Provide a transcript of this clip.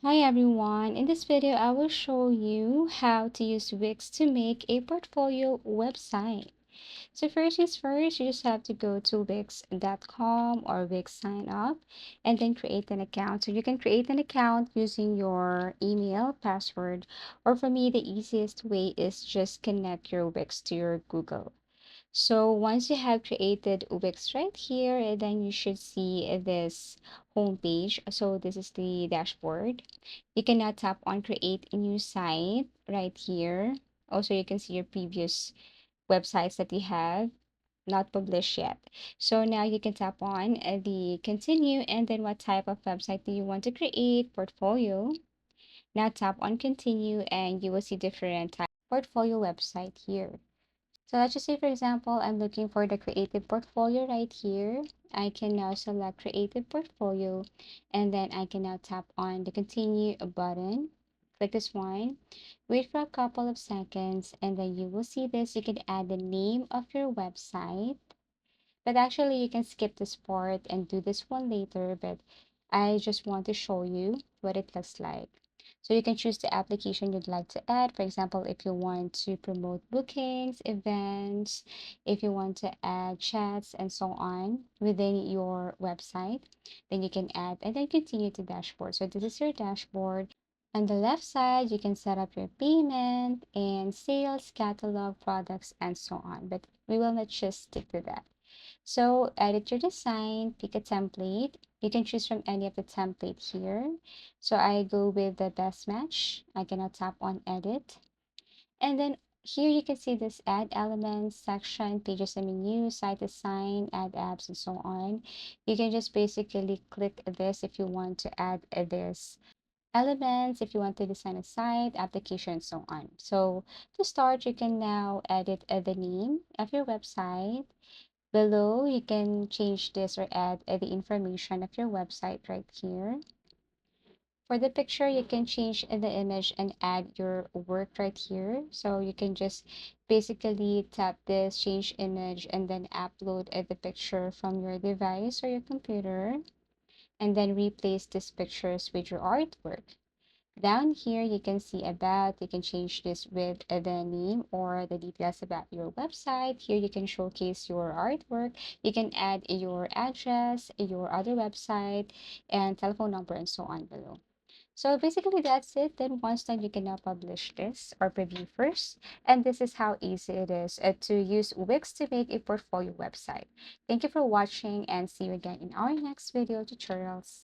Hi everyone, in this video I will show you how to use Wix to make a portfolio website. So first things first, you just have to go to wix.com or Wix sign up and then create an account. So you can create an account using your email, password, or for me the easiest way is just connect your Wix to your Google. So once you have created Wix right here, then you should see this home page. So this is the dashboard. You can now tap on create a new site right here. Also, you can see your previous websites that you have not published yet. So now you can tap on the continue and then what type of website do you want to create, portfolio. Now tap on continue and you will see different type portfolio website here. So let's just say, for example, I'm looking for the creative portfolio right here. I can now select creative portfolio and then I can now tap on the continue button. Click this one, wait for a couple of seconds, and then you will see this. You can add the name of your website, but actually you can skip this part and do this one later, but I just want to show you what it looks like. So you can choose the application you'd like to add. For example, if you want to promote bookings, events, if you want to add chats and so on within your website, then you can add and then continue to dashboard. So this is your dashboard. On the left side, you can set up your payment and sales, catalog, products, and so on. But we will not just stick to that. So edit your design, pick a template. You can choose from any of the template here. So I go with the best match. I can now tap on edit. And then here you can see this add elements section, pages and menu, site design, add apps, and so on. You can just basically click this if you want to add this elements, if you want to design a site, application, and so on. So to start, you can now edit the name of your website. Below, you can change this or add the information of your website right here. For the picture, you can change the image and add your work right here. So you can just basically tap this, change image, and then upload the picture from your device or your computer, and then replace these pictures with your artwork. Down here, you can see about, you can change this with the name or the details about your website. Here, you can showcase your artwork. You can add your address, your other website, and telephone number, and so on below. So basically, that's it. Then once done, you can now publish this or preview first. And this is how easy it is to use Wix to make a portfolio website. Thank you for watching and see you again in our next video tutorials.